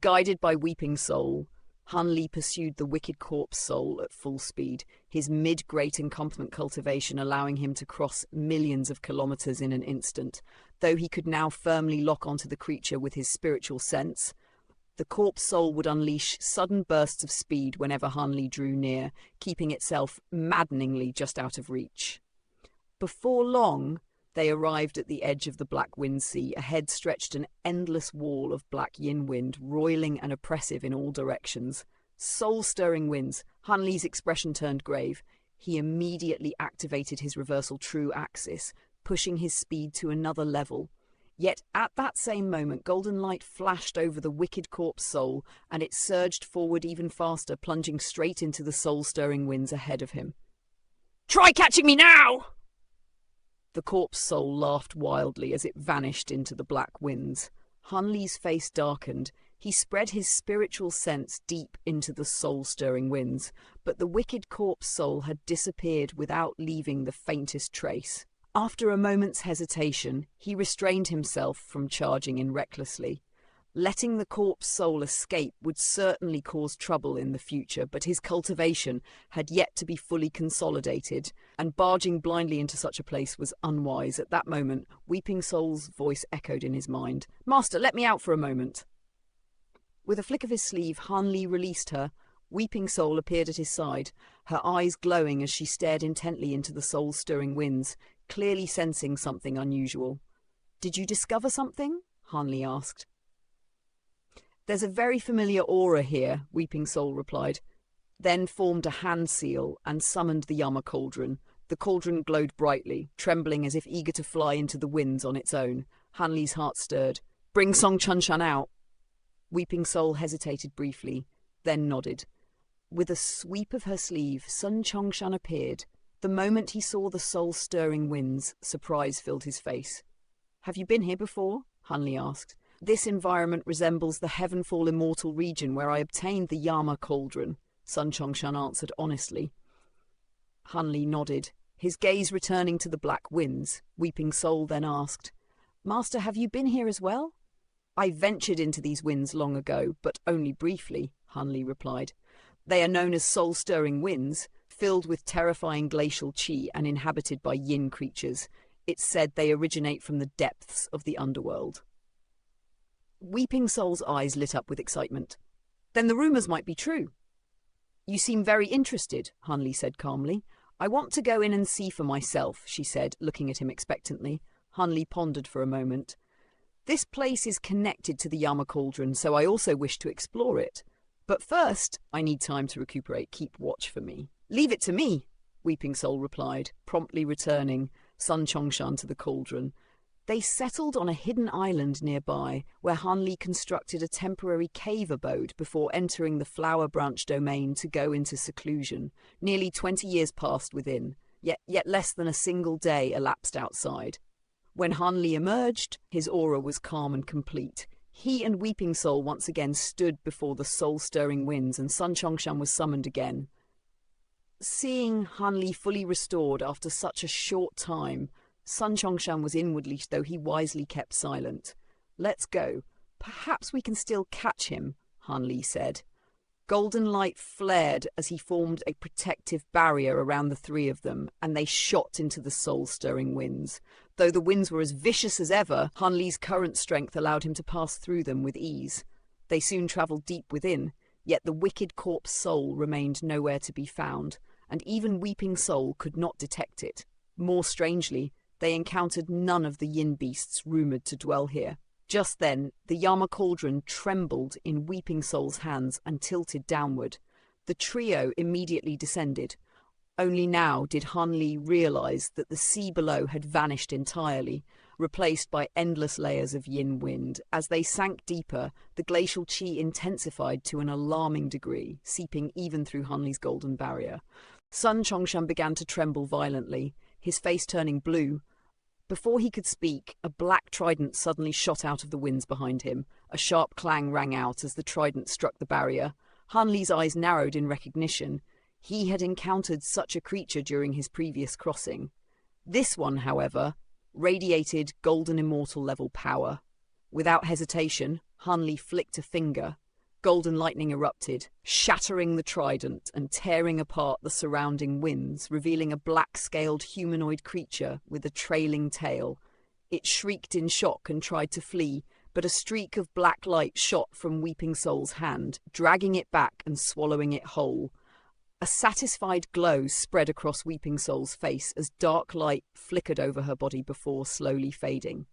Guided by Weeping Soul, Hanli pursued the wicked corpse soul at full speed, his mid-great encompassment cultivation allowing him to cross millions of kilometers in an instant. Though he could now firmly lock onto the creature with his spiritual sense, the corpse soul would unleash sudden bursts of speed whenever Hanli drew near, keeping itself maddeningly just out of reach. Before long, they arrived at the edge of the Black Wind Sea. Ahead stretched an endless wall of black yin wind, roiling and oppressive in all directions. Soul-stirring winds. Hanli's expression turned grave. He immediately activated his reversal true axis, pushing his speed to another level. Yet at that same moment, golden light flashed over the wicked corpse soul, and it surged forward even faster, plunging straight into the soul-stirring winds ahead of him. "Try catching me now!" The corpse soul laughed wildly as it vanished into the black winds. Hanli's face darkened. He spread his spiritual sense deep into the soul-stirring winds, but the wicked corpse soul had disappeared without leaving the faintest trace. After a moment's hesitation, he restrained himself from charging in recklessly. Letting the corpse soul escape would certainly cause trouble in the future, but his cultivation had yet to be fully consolidated, and barging blindly into such a place was unwise. At that moment, Weeping Soul's voice echoed in his mind. "Master, let me out for a moment." With a flick of his sleeve, Hanli released her. Weeping Soul appeared at his side, her eyes glowing as she stared intently into the soul-stirring winds, clearly sensing something unusual. "Did you discover something?" Hanli asked. "There's a very familiar aura here," Weeping Soul replied, then formed a hand seal and summoned the Yama cauldron. The cauldron glowed brightly, trembling as if eager to fly into the winds on its own. Hanli's heart stirred. "Bring Song Chunshan out." Weeping Soul hesitated briefly, then nodded. With a sweep of her sleeve, Sun Chongshan appeared. The moment he saw the soul-stirring winds, surprise filled his face. "Have you been here before?" Hanli asked. "This environment resembles the Heavenfall Immortal region where I obtained the Yama cauldron," Sun Chongshan answered honestly. Hanli nodded, his gaze returning to the black winds. Weeping Soul then asked, "Master, have you been here as well?" "I ventured into these winds long ago, but only briefly," Hanli replied. "They are known as soul-stirring winds, filled with terrifying glacial chi and inhabited by yin creatures. It's said they originate from the depths of the underworld." Weeping Soul's eyes lit up with excitement. "Then the rumors might be true." "You seem very interested," Hanli said calmly. "I want to go in and see for myself," she said, looking at him expectantly. Hanli pondered for a moment. "This place is connected to the Yama cauldron, so I also wish to explore it. But first, I need time to recuperate. Keep watch for me." "Leave it to me," Weeping Soul replied, promptly returning Sun Chongshan to the cauldron. They settled on a hidden island nearby, where Hanli constructed a temporary cave abode before entering the Flower Branch domain to go into seclusion. Nearly 20 years passed within, yet less than a single day elapsed outside. When Hanli emerged, his aura was calm and complete. He and Weeping Soul once again stood before the soul-stirring winds, and Sun Chongshan was summoned again. Seeing Hanli fully restored after such a short time, Sun Chongshan was inwardly, though he wisely kept silent. "Let's go. Perhaps we can still catch him," Hanli said. Golden light flared as he formed a protective barrier around the three of them, and they shot into the soul-stirring winds. Though the winds were as vicious as ever, Hanli's current strength allowed him to pass through them with ease. They soon travelled deep within, yet the wicked corpse soul remained nowhere to be found, and even Weeping Soul could not detect it. More strangely, they encountered none of the yin beasts rumoured to dwell here. Just then, the Yama cauldron trembled in Weeping Soul's hands and tilted downward. The trio immediately descended. Only now did Hanli realise that the sea below had vanished entirely, replaced by endless layers of yin wind. As they sank deeper, the glacial chi intensified to an alarming degree, seeping even through Hanli's golden barrier. Sun Chongshan began to tremble violently, his face turning blue. Before he could speak, a black trident suddenly shot out of the winds behind him. A sharp clang rang out as the trident struck the barrier. Hanli's eyes narrowed in recognition. He had encountered such a creature during his previous crossing. This one, however, radiated golden immortal level power. Without hesitation, Hanli flicked a finger. Golden lightning erupted, shattering the trident and tearing apart the surrounding winds, revealing a black-scaled humanoid creature with a trailing tail. It shrieked in shock and tried to flee, but a streak of black light shot from Weeping Soul's hand, dragging it back and swallowing it whole. A satisfied glow spread across Weeping Soul's face as dark light flickered over her body before slowly fading.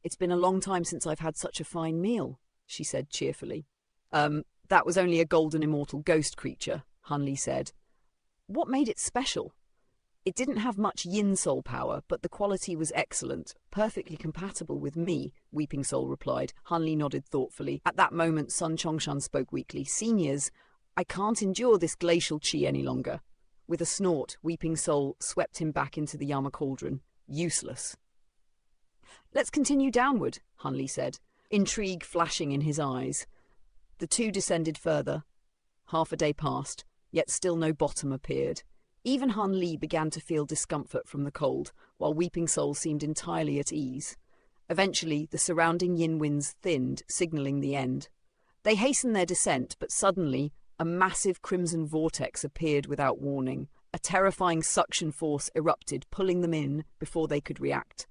"It's been a long time since I've had such a fine meal," she said cheerfully. That was only a golden immortal ghost creature," Hunley said. "What made it special?" "It didn't have much yin soul power, but the quality was excellent, perfectly compatible with me," Weeping Soul replied. Hunley nodded thoughtfully. At that moment, Sun Chongshan spoke weakly. "Seniors, I can't endure this glacial chi any longer." With a snort, Weeping Soul swept him back into the Yama cauldron. Useless. "Let's continue downward," Hunley said, intrigue flashing in his eyes. The two descended further. Half a day passed, yet still no bottom appeared. Even Hunley began to feel discomfort from the cold, while Weeping Soul seemed entirely at ease. Eventually, the surrounding yin winds thinned, signalling the end. They hastened their descent, but suddenly, a massive crimson vortex appeared without warning. A terrifying suction force erupted, pulling them in before they could react.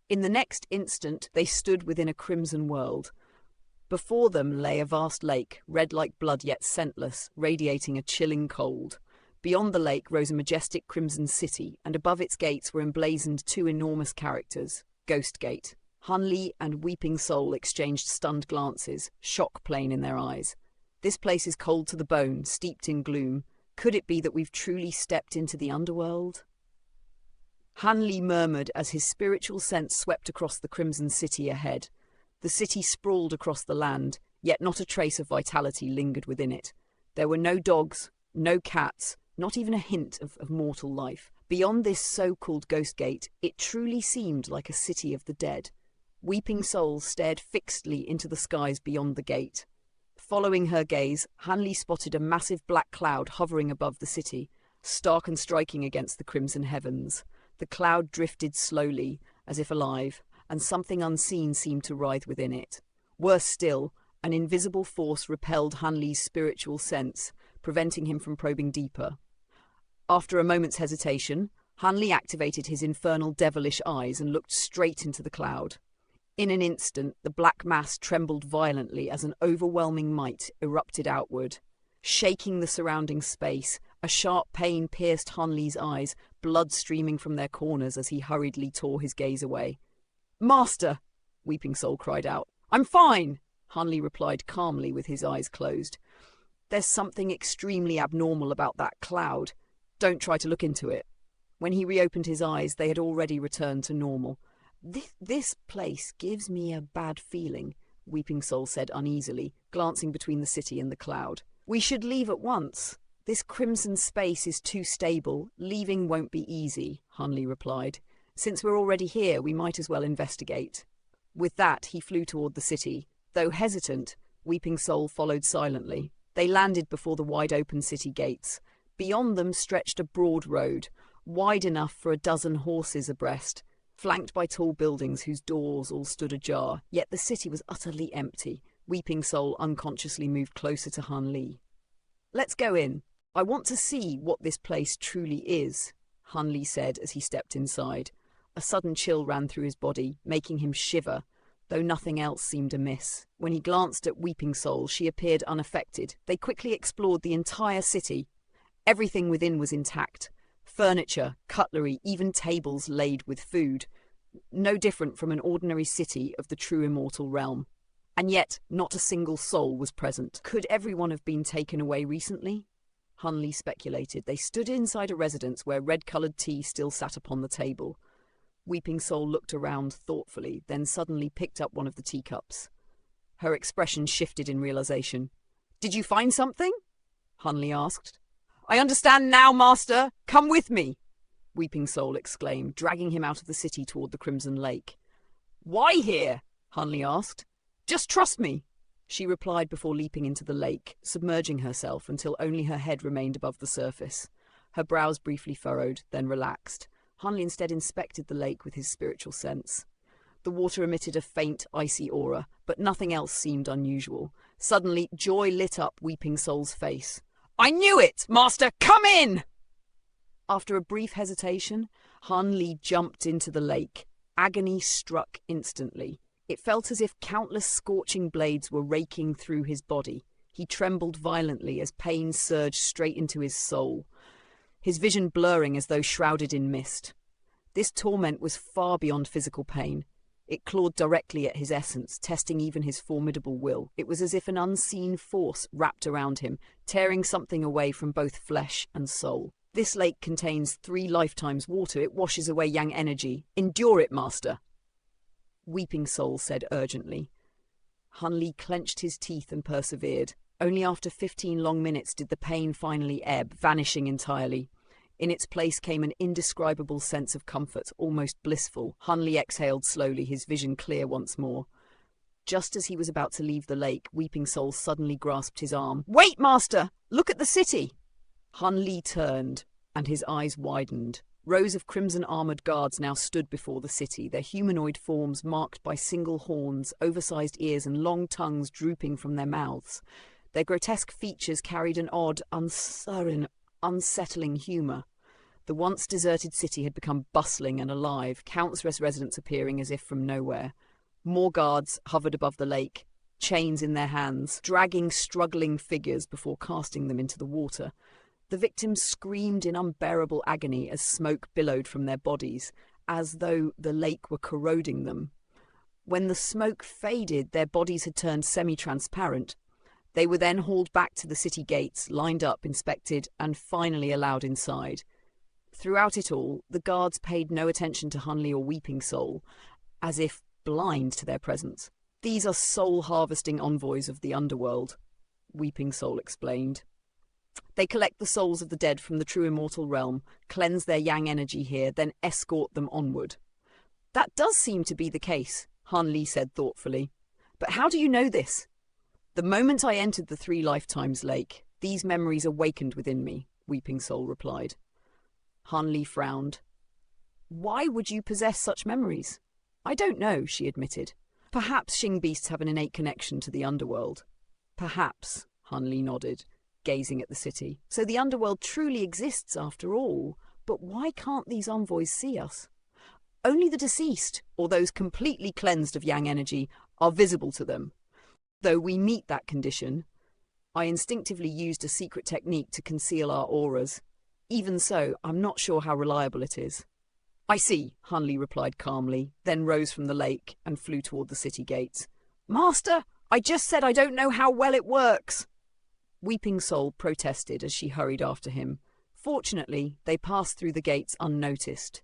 In the next instant, they stood within a crimson world. Before them lay a vast lake, red like blood yet scentless, radiating a chilling cold. Beyond the lake rose a majestic crimson city, and above its gates were emblazoned two enormous characters, Ghost Gate. Hunley and Weeping Soul exchanged stunned glances, shock plain in their eyes. "This place is cold to the bone, steeped in gloom. Could it be that we've truly stepped into the underworld?" Hunley murmured as his spiritual sense swept across the crimson city ahead. The city sprawled across the land, yet not a trace of vitality lingered within it. There were no dogs, no cats, not even a hint of mortal life. Beyond this so-called Ghost Gate, it truly seemed like a city of the dead. Weeping Soul stared fixedly into the skies beyond the gate. Following her gaze, Hunley spotted a massive black cloud hovering above the city, stark and striking against the crimson heavens. The cloud drifted slowly, as if alive, and something unseen seemed to writhe within it. Worse still, an invisible force repelled Hunley's spiritual sense, preventing him from probing deeper. After a moment's hesitation, Hunley activated his infernal devilish eyes and looked straight into the cloud. In an instant, the black mass trembled violently as an overwhelming might erupted outward. Shaking the surrounding space, a sharp pain pierced Hunley's eyes, blood streaming from their corners as he hurriedly tore his gaze away. "Master!" Weeping Soul cried out. "I'm fine!" Hunley replied calmly with his eyes closed. "There's something extremely abnormal about that cloud. Don't try to look into it." When he reopened his eyes, they had already returned to normal. This place gives me a bad feeling," Weeping Soul said uneasily, glancing between the city and the cloud. "We should leave at once. This crimson space is too stable. Leaving won't be easy," Hunley replied. "Since we're already here, we might as well investigate." With that, he flew toward the city. Though hesitant, Weeping Soul followed silently. They landed before the wide-open city gates. Beyond them stretched a broad road, wide enough for a dozen horses abreast, flanked by tall buildings whose doors all stood ajar. Yet the city was utterly empty. Weeping Soul unconsciously moved closer to Hunley. "Let's go in. I want to see what this place truly is," Hunley said as he stepped inside. A sudden chill ran through his body, making him shiver, though nothing else seemed amiss. When he glanced at Weeping Soul, she appeared unaffected. They quickly explored the entire city. Everything within was intact. Furniture, cutlery, even tables laid with food. No different from an ordinary city of the true Immortal Realm. And yet, not a single soul was present. Could everyone have been taken away recently? Hunley speculated. They stood inside a residence where red-coloured tea still sat upon the table. Weeping Soul looked around thoughtfully, then suddenly picked up one of the teacups. Her expression shifted in realization. "Did you find something?" Hunley asked. "I understand now, Master! Come with me!" Weeping Soul exclaimed, dragging him out of the city toward the Crimson Lake. "Why here?" Hunley asked. "Just trust me," she replied before leaping into the lake, submerging herself until only her head remained above the surface. Her brows briefly furrowed, then relaxed. Hunley instead inspected the lake with his spiritual sense. The water emitted a faint, icy aura, but nothing else seemed unusual. Suddenly, joy lit up Weeping Soul's face. "I knew it, Master! Come in!" After a brief hesitation, Han Li jumped into the lake. Agony struck instantly. It felt as if countless scorching blades were raking through his body. He trembled violently as pain surged straight into his soul, his vision blurring as though shrouded in mist. This torment was far beyond physical pain. It clawed directly at his essence, testing even his formidable will. It was as if an unseen force wrapped around him, tearing something away from both flesh and soul. "This lake contains 3 lifetimes water. It washes away yang energy. Endure it, Master," Weeping Soul said urgently. Han Li clenched his teeth and persevered. Only after 15 long minutes did the pain finally ebb, vanishing entirely. In its place came an indescribable sense of comfort, almost blissful. Han Li exhaled slowly, his vision clear once more. Just as he was about to leave the lake, Weeping Soul suddenly grasped his arm. "Wait, Master! Look at the city!" Han Li turned, and his eyes widened. Rows of crimson-armoured guards now stood before the city, their humanoid forms marked by single horns, oversized ears and long tongues drooping from their mouths. Their grotesque features carried an odd, unsettling humour. The once deserted city had become bustling and alive, countless residents appearing as if from nowhere. More guards hovered above the lake, chains in their hands, dragging struggling figures before casting them into the water. The victims screamed in unbearable agony as smoke billowed from their bodies, as though the lake were corroding them. When the smoke faded, their bodies had turned semi-transparent. They were then hauled back to the city gates, lined up, inspected, and finally allowed inside. Throughout it all, the guards paid no attention to Han Li or Weeping Soul, as if blind to their presence. "These are soul-harvesting envoys of the underworld," Weeping Soul explained. "They collect the souls of the dead from the true Immortal Realm, cleanse their yang energy here, then escort them onward." "That does seem to be the case," Han Li said thoughtfully. "But how do you know this?" "The moment I entered the 3 lifetimes lake, these memories awakened within me," Weeping Soul replied. Han Li frowned. "Why would you possess such memories?" "I don't know," she admitted. "Perhaps Xing beasts have an innate connection to the underworld." "Perhaps," Han Li nodded, gazing at the city. "So the underworld truly exists after all. But why can't these envoys see us?" "Only the deceased, or those completely cleansed of yang energy, are visible to them. Though we meet that condition, I instinctively used a secret technique to conceal our auras. Even so, I'm not sure how reliable it is." "I see," Han Li replied calmly, then rose from the lake and flew toward the city gates. "Master, I just said I don't know how well it works!" Weeping Soul protested as she hurried after him. Fortunately, they passed through the gates unnoticed.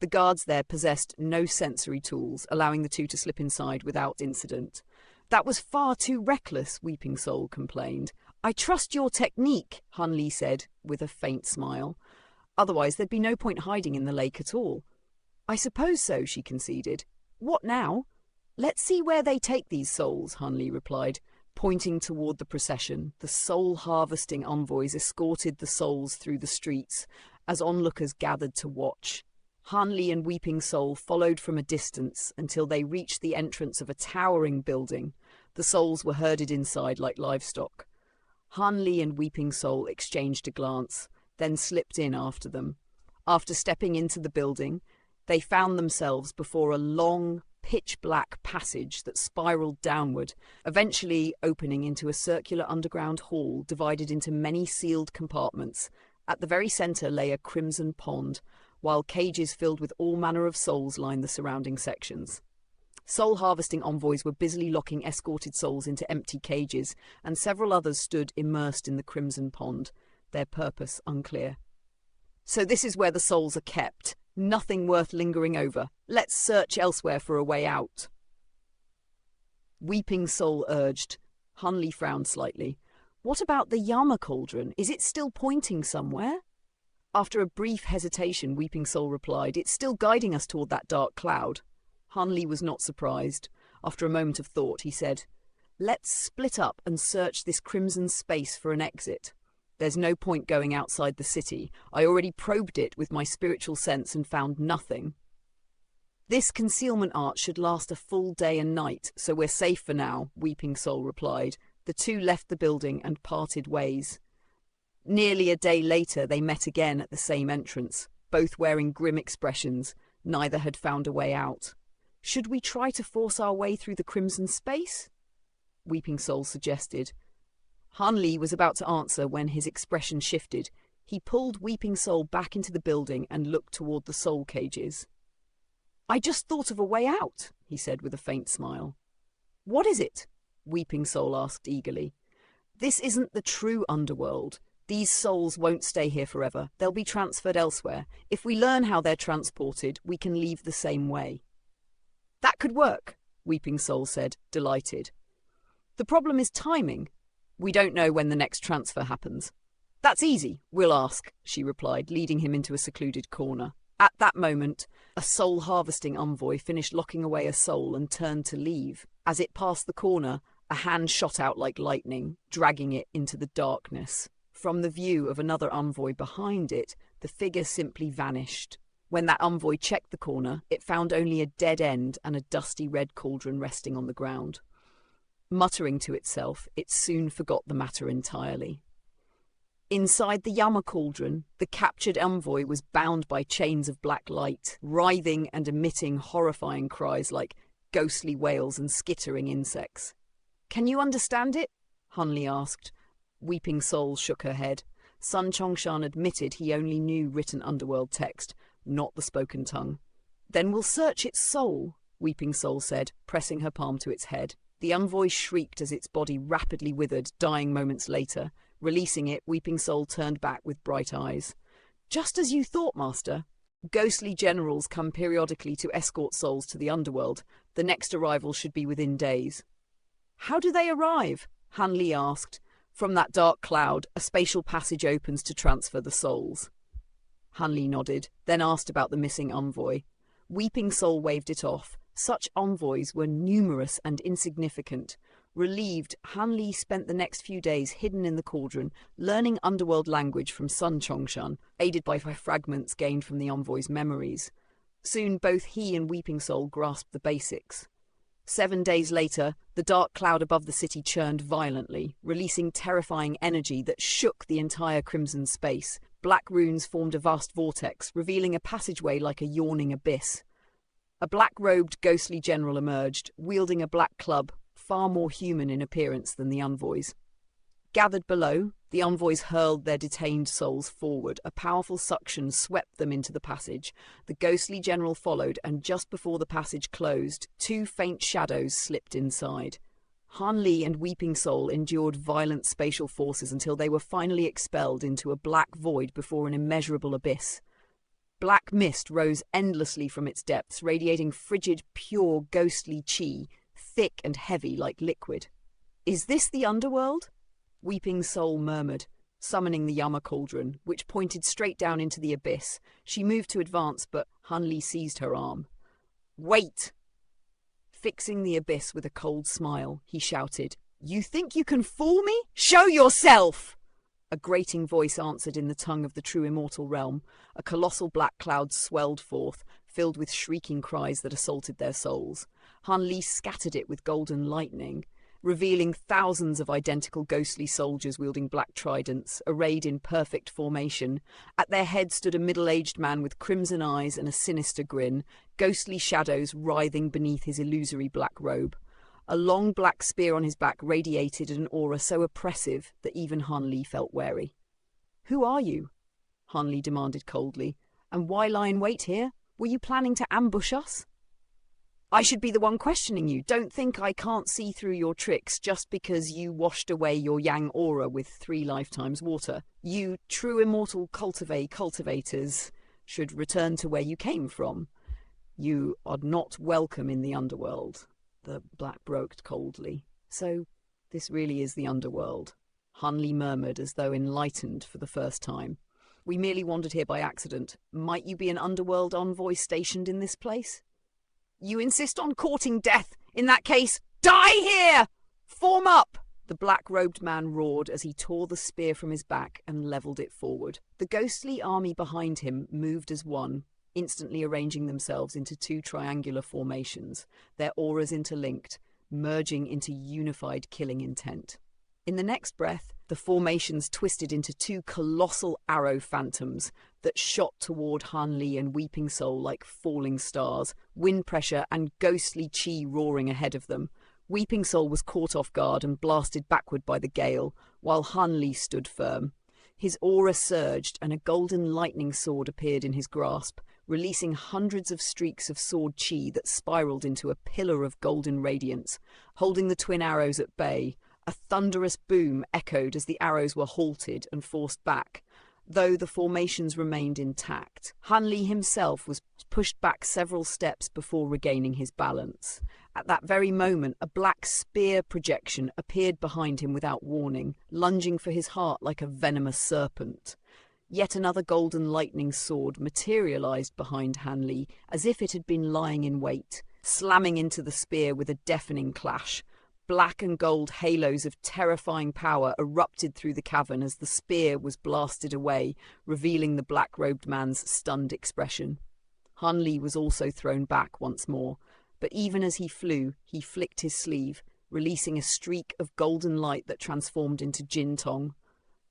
The guards there possessed no sensory tools, allowing the two to slip inside without incident. "That was far too reckless," Weeping Soul complained. "I trust your technique," Han Li said, with a faint smile. "Otherwise there'd be no point hiding in the lake at all." "I suppose so," she conceded. "What now?" "Let's see where they take these souls," Han Li replied, pointing toward the procession. The soul-harvesting envoys escorted the souls through the streets as onlookers gathered to watch. Han Li and Weeping Soul followed from a distance until they reached the entrance of a towering building. The souls were herded inside like livestock. Han Li and Weeping Soul exchanged a glance, then slipped in after them. After stepping into the building, they found themselves before a long, pitch-black passage that spiraled downward, eventually opening into a circular underground hall divided into many sealed compartments. At the very center lay a crimson pond, while cages filled with all manner of souls lined the surrounding sections. Soul-harvesting envoys were busily locking escorted souls into empty cages, and several others stood immersed in the crimson pond, their purpose unclear. "So this is where the souls are kept. Nothing worth lingering over. Let's search elsewhere for a way out," Weeping Soul urged. Han Li frowned slightly. "What about the Yama cauldron? Is it still pointing somewhere?" After a brief hesitation, Weeping Soul replied, "It's still guiding us toward that dark cloud." Han Li was not surprised. After a moment of thought, he said, "Let's split up and search this crimson space for an exit. There's no point going outside the city. I already probed it with my spiritual sense and found nothing. This concealment art should last a full day and night, so we're safe for now," Weeping Soul replied, The two left the building and parted ways. Nearly a day later, they met again at the same entrance, both wearing grim expressions. Neither had found a way out. "Should we try to force our way through the crimson space?" Weeping Soul suggested. Han Li was about to answer when his expression shifted. He pulled Weeping Soul back into the building and looked toward the soul cages. "I just thought of a way out," he said with a faint smile. "What is it?" Weeping Soul asked eagerly. "This isn't the true underworld. These souls won't stay here forever. They'll be transferred elsewhere. If we learn how they're transported, we can leave the same way." "That could work," Weeping Soul said, delighted. "The problem is timing. We don't know when the next transfer happens." "That's easy. We'll ask," she replied, leading him into a secluded corner. At that moment, a soul-harvesting envoy finished locking away a soul and turned to leave. As it passed the corner, a hand shot out like lightning, dragging it into the darkness. From the view of another envoy behind it, the figure simply vanished. When that envoy checked the corner, it found only a dead end and a dusty red cauldron resting on the ground. Muttering to itself, it soon forgot the matter entirely. Inside the Yama cauldron, the captured envoy was bound by chains of black light, writhing and emitting horrifying cries like ghostly wails and skittering insects. "Can you understand it?" Han Li asked. Weeping Soul shook her head. Sun Chongshan admitted he only knew written underworld text, not the spoken tongue. "Then we'll search its soul," Weeping Soul said, pressing her palm to its head. The envoy shrieked as its body rapidly withered, dying moments later. Releasing it, Weeping Soul turned back with bright eyes. "Just as you thought, Master. Ghostly generals come periodically to escort souls to the underworld. The next arrival should be within days." "How do they arrive?" Han Li asked. "From that dark cloud, a spatial passage opens to transfer the souls." Han Li nodded, then asked about the missing envoy. Weeping Soul waved it off. Such envoys were numerous and insignificant. Relieved, Han Li spent the next few days hidden in the cauldron, learning underworld language from Sun Chongshan, aided by fragments gained from the envoy's memories. Soon both he and Weeping Soul grasped the basics. 7 days later, the dark cloud above the city churned violently, releasing terrifying energy that shook the entire crimson space. Black runes formed a vast vortex, revealing a passageway like a yawning abyss. A black-robed ghostly general emerged, wielding a black club, far more human in appearance than the envoys. Gathered below, the envoys hurled their detained souls forward. A powerful suction swept them into the passage. The ghostly general followed, and just before the passage closed, 2 faint shadows slipped inside. Han Li and Weeping Soul endured violent spatial forces until they were finally expelled into a black void before an immeasurable abyss. Black mist rose endlessly from its depths, radiating frigid, pure, ghostly chi, thick and heavy like liquid. "Is this the underworld?" Weeping Soul murmured, summoning the Yama cauldron, which pointed straight down into the abyss. She moved to advance, but Han Li seized her arm. "Wait!" Fixing the abyss with a cold smile, he shouted, "You think you can fool me? Show yourself!" A grating voice answered in the tongue of the true Immortal Realm. A colossal black cloud swelled forth, filled with shrieking cries that assaulted their souls. Han Li scattered it with golden lightning, revealing thousands of identical ghostly soldiers wielding black tridents, arrayed in perfect formation. At their head stood a middle-aged man with crimson eyes and a sinister grin, ghostly shadows writhing beneath his illusory black robe. A long black spear on his back radiated an aura so oppressive that even Han Li felt wary. "Who are you?" Han Li demanded coldly. "And why lie in wait here? Were you planning to ambush us?" "I should be the one questioning you. Don't think I can't see through your tricks just because you washed away your yang aura with 3 lifetimes water. You true immortal cultivators should return to where you came from. You are not welcome in the underworld," the black broke coldly. "So, this really is the underworld," Han Li murmured as though enlightened for the first time. "We merely wandered here by accident. Might you be an underworld envoy stationed in this place?" "You insist on courting death? In that case, die here! Form up!" The black-robed man roared as he tore the spear from his back and levelled it forward. The ghostly army behind him moved as one, instantly arranging themselves into 2 triangular formations, their auras interlinked, merging into unified killing intent. In the next breath, the formations twisted into two colossal arrow phantoms that shot toward Han Li and Weeping Soul like falling stars, wind pressure and ghostly chi roaring ahead of them. Weeping Soul was caught off guard and blasted backward by the gale, while Han Li stood firm. His aura surged and a golden lightning sword appeared in his grasp, releasing hundreds of streaks of sword chi that spiraled into a pillar of golden radiance, holding the twin arrows at bay. A thunderous boom echoed as the arrows were halted and forced back, though the formations remained intact. Han Li himself was pushed back several steps before regaining his balance. At that very moment, a black spear projection appeared behind him without warning, lunging for his heart like a venomous serpent. Yet another golden lightning sword materialized behind Han Li, as if it had been lying in wait, slamming into the spear with a deafening clash. Black and gold halos of terrifying power erupted through the cavern as the spear was blasted away, revealing the black-robed man's stunned expression. Han Li was also thrown back once more, but even as he flew, he flicked his sleeve, releasing a streak of golden light that transformed into Jin Tong.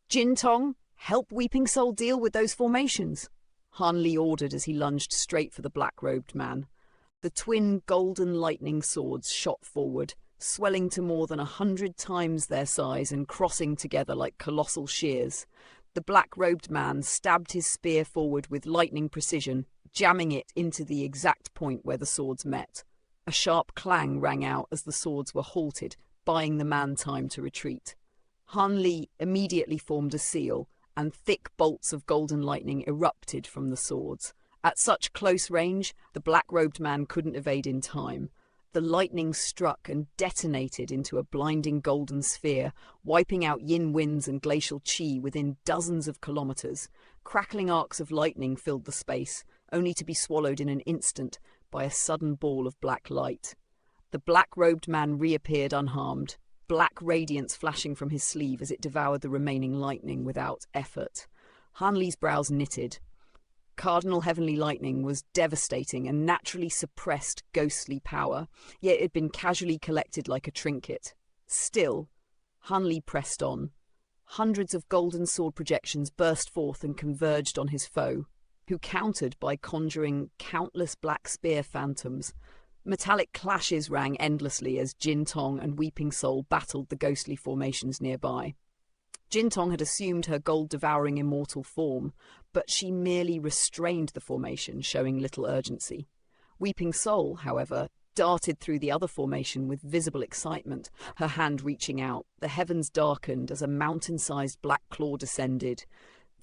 "Jin Tong, help Weeping Soul deal with those formations," Han Li ordered as he lunged straight for the black-robed man. The twin golden lightning swords shot forward, swelling to more than 100 times their size and crossing together like colossal shears. The black-robed man stabbed his spear forward with lightning precision, jamming it into the exact point where the swords met. A sharp clang rang out as the swords were halted, buying the man time to retreat. Han Li immediately formed a seal, and thick bolts of golden lightning erupted from the swords. At such close range, the black-robed man couldn't evade in time. The lightning struck and detonated into a blinding golden sphere, wiping out yin winds and glacial chi within dozens of kilometers. Crackling arcs of lightning filled the space, only to be swallowed in an instant by a sudden ball of black light. The black-robed man reappeared unharmed, black radiance flashing from his sleeve as it devoured the remaining lightning without effort. Han Li's brows knitted. Cardinal Heavenly Lightning was devastating and naturally suppressed ghostly power, yet it had been casually collected like a trinket. Still, Han Li pressed on. Hundreds of golden sword projections burst forth and converged on his foe, who countered by conjuring countless black spear phantoms. Metallic clashes rang endlessly as Jin Tong and Weeping Soul battled the ghostly formations nearby. Jin Tong had assumed her gold-devouring immortal form, but she merely restrained the formation, showing little urgency. Weeping Soul, however, darted through the other formation with visible excitement, her hand reaching out. The heavens darkened as a mountain-sized black claw descended,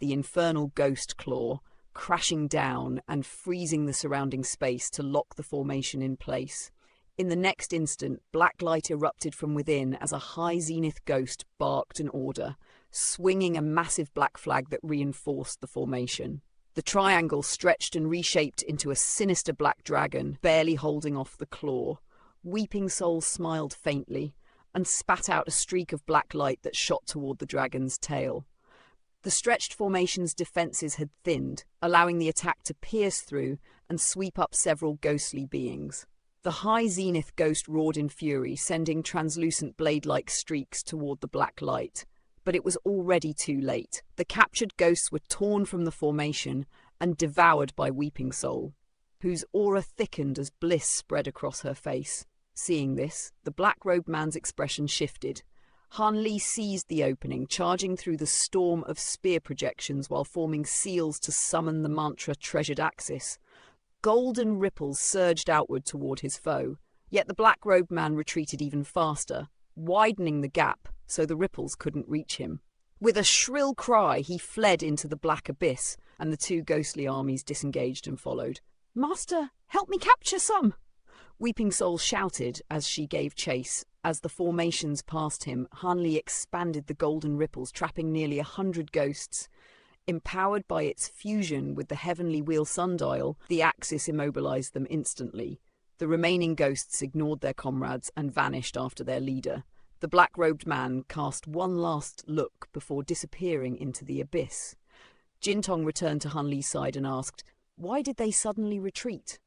the infernal ghost claw, crashing down and freezing the surrounding space to lock the formation in place. In the next instant, black light erupted from within as a high zenith ghost barked an order, swinging a massive black flag that reinforced the formation. The triangle stretched and reshaped into a sinister black dragon, barely holding off the claw. Weeping Soul smiled faintly and spat out a streak of black light that shot toward the dragon's tail. The stretched formation's defenses had thinned, allowing the attack to pierce through and sweep up several ghostly beings. The high zenith ghost roared in fury, sending translucent blade-like streaks toward the black light. But it was already too late. The captured ghosts were torn from the formation and devoured by Weeping Soul, whose aura thickened as bliss spread across her face. Seeing this, the black-robed man's expression shifted. Han Li seized the opening, charging through the storm of spear projections while forming seals to summon the mantra Treasured Axis. Golden ripples surged outward toward his foe, yet the black-robed man retreated even faster, widening the gap so the ripples couldn't reach him. With a shrill cry, he fled into the black abyss, and the two ghostly armies disengaged and followed. "Master, help me capture some!" Weeping Soul shouted as she gave chase. As the formations passed him, Han Li expanded the golden ripples, trapping nearly 100 ghosts. Empowered by its fusion with the heavenly wheel sundial, the axis immobilized them instantly. The remaining ghosts ignored their comrades and vanished after their leader. The black-robed man cast one last look before disappearing into the abyss. Jin Tong returned to Han Li's side and asked, "Why did they suddenly retreat?"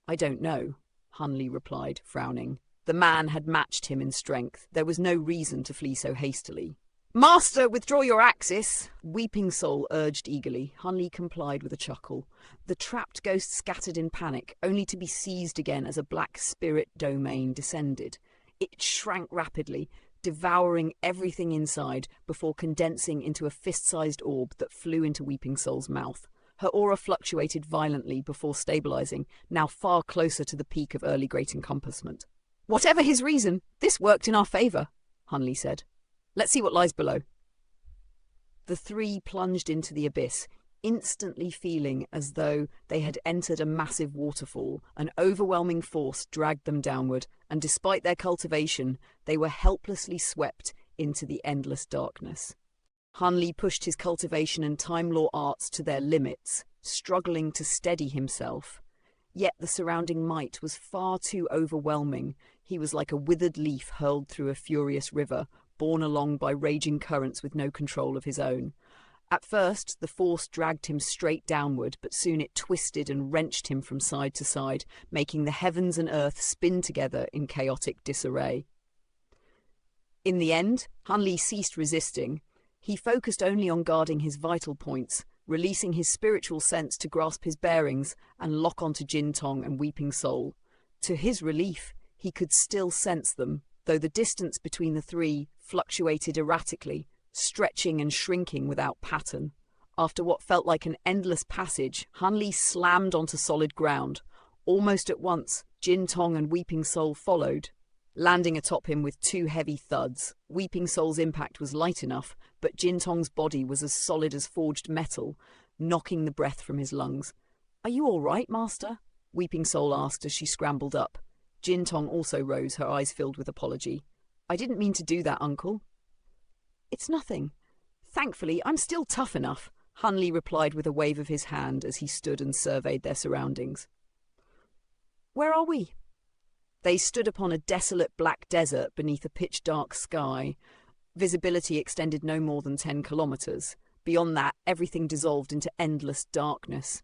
"I don't know," Han Li replied, frowning. The man had matched him in strength. There was no reason to flee so hastily. "Master, withdraw your axis," Weeping Soul urged eagerly. Hunley complied with a chuckle. The trapped ghost scattered in panic, only to be seized again as a black spirit domain descended. It shrank rapidly, devouring everything inside before condensing into a fist-sized orb that flew into Weeping Soul's mouth. Her aura fluctuated violently before stabilizing, now far closer to the peak of early great encompassment. "Whatever his reason, this worked in our favor," Hunley said. "Let's see what lies below." The three plunged into the abyss, instantly feeling as though they had entered a massive waterfall. An overwhelming force dragged them downward, and despite their cultivation, they were helplessly swept into the endless darkness. Hunley pushed his cultivation and time law arts to their limits, struggling to steady himself. Yet the surrounding might was far too overwhelming. He was like a withered leaf hurled through a furious river, borne along by raging currents with no control of his own. At first, the force dragged him straight downward, but soon it twisted and wrenched him from side to side, making the heavens and earth spin together in chaotic disarray. In the end, Hunley ceased resisting. He focused only on guarding his vital points, releasing his spiritual sense to grasp his bearings and lock onto Jin-Tong and Weeping Soul. To his relief, he could still sense them, though the distance between the three fluctuated erratically, stretching and shrinking without pattern. After what felt like an endless passage, Hunley slammed onto solid ground. Almost at once, Jin-Tong and Weeping Soul followed, landing atop him with two heavy thuds. Weeping Soul's impact was light enough, but Jin-Tong's body was as solid as forged metal, knocking the breath from his lungs. "Are you all right, Master?" Weeping Soul asked as she scrambled up. Jin-Tong also rose, her eyes filled with apology. "I didn't mean to do that, Uncle." "It's nothing. Thankfully, I'm still tough enough," Hunley replied with a wave of his hand as he stood and surveyed their surroundings. "Where are we?" They stood upon a desolate black desert beneath a pitch-dark sky. Visibility extended no more than 10 kilometers. Beyond that, everything dissolved into endless darkness.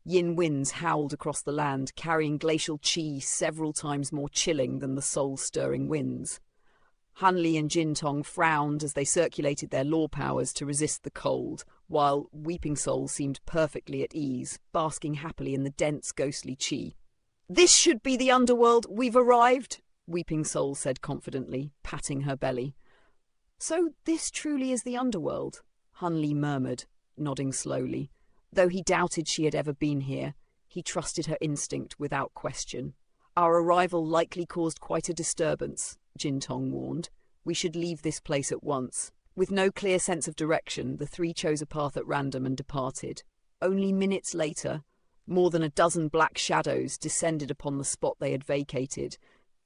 Yin winds howled across the land, carrying glacial chi several times more chilling than the soul-stirring winds. Hunley and Jin-Tong frowned as they circulated their law powers to resist the cold, while Weeping Soul seemed perfectly at ease, basking happily in the dense, ghostly chi. "This should be the underworld. We've arrived," Weeping Soul said confidently, patting her belly. "So this truly is the underworld," Hunley murmured, nodding slowly. Though he doubted she had ever been here, he trusted her instinct without question. "Our arrival likely caused quite a disturbance," Jin-Tong warned. "We should leave this place at once." With no clear sense of direction, the three chose a path at random and departed. Only minutes later, more than a dozen black shadows descended upon the spot they had vacated.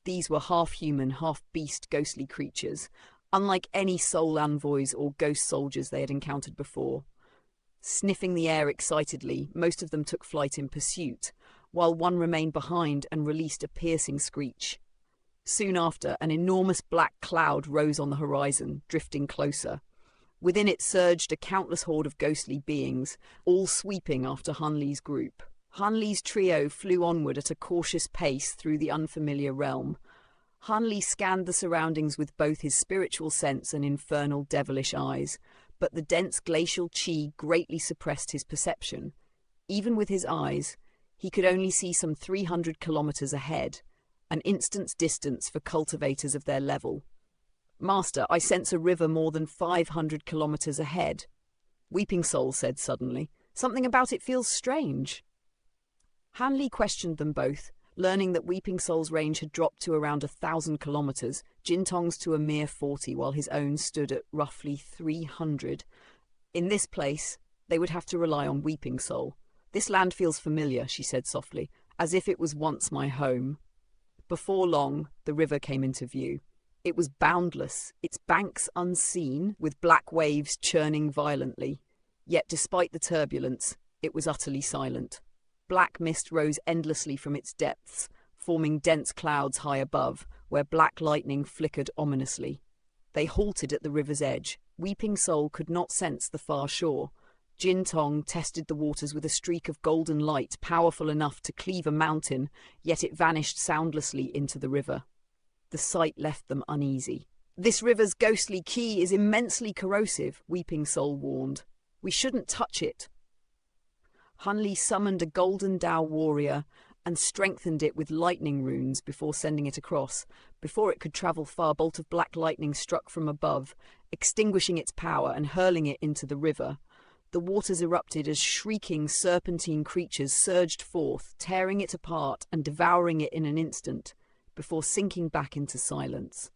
These were half-human, half-beast ghostly creatures, unlike any soul envoys or ghost soldiers they had encountered before. Sniffing the air excitedly, most of them took flight in pursuit, while one remained behind and released a piercing screech. Soon after, an enormous black cloud rose on the horizon, drifting closer. Within it surged a countless horde of ghostly beings, all sweeping after Hunley's group. Hunley's trio flew onward at a cautious pace through the unfamiliar realm. Hunley scanned the surroundings with both his spiritual sense and infernal devilish eyes, but the dense glacial chi greatly suppressed his perception. Even with his eyes, he could only see some 300 kilometers ahead, an instant's distance for cultivators of their level. "Master, I sense a river more than 500 kilometers ahead," Weeping Soul said suddenly. "Something about it feels strange." Hunley questioned them both, learning that Weeping Soul's range had dropped to around 1,000 kilometers, Jin-Tong's to a mere 40, while his own stood at roughly 300. In this place, they would have to rely on Weeping Soul. "This land feels familiar," she said softly, "as if it was once my home." Before long, the river came into view. It was boundless, its banks unseen, with black waves churning violently. Yet despite the turbulence, it was utterly silent. Black mist rose endlessly from its depths, forming dense clouds high above, where black lightning flickered ominously. They halted at the river's edge. Weeping Soul could not sense the far shore. Jin-Tong tested the waters with a streak of golden light powerful enough to cleave a mountain, yet it vanished soundlessly into the river. The sight left them uneasy. "This river's ghostly key is immensely corrosive," Weeping Soul warned. "We shouldn't touch it." Hunley summoned a golden Dao warrior and strengthened it with lightning runes before sending it across. Before it could travel far, a bolt of black lightning struck from above, extinguishing its power and hurling it into the river. The waters erupted as shrieking serpentine creatures surged forth, tearing it apart and devouring it in an instant, before sinking back into silence.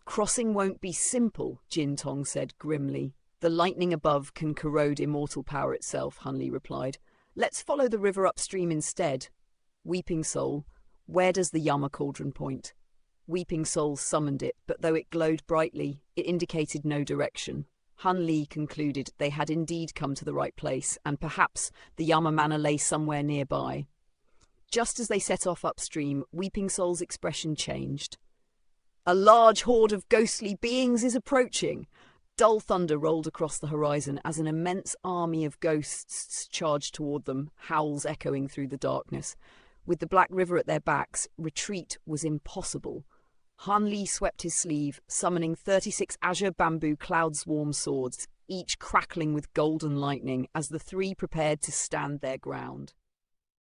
"Crossing won't be simple," Jin Tong said grimly. "The lightning above can corrode immortal power itself," Hunley replied. "Let's follow the river upstream instead." "Weeping Soul, where does the Yama cauldron point?" Weeping Soul summoned it, but though it glowed brightly, it indicated no direction. Hunley concluded they had indeed come to the right place, and perhaps the Yama manor lay somewhere nearby. Just as they set off upstream, Weeping Soul's expression changed. "A large horde of ghostly beings is approaching." Dull thunder rolled across the horizon as an immense army of ghosts charged toward them, howls echoing through the darkness. With the Black River at their backs, retreat was impossible. Hunley swept his sleeve, summoning 36 azure bamboo cloud swarm swords, each crackling with golden lightning as the three prepared to stand their ground.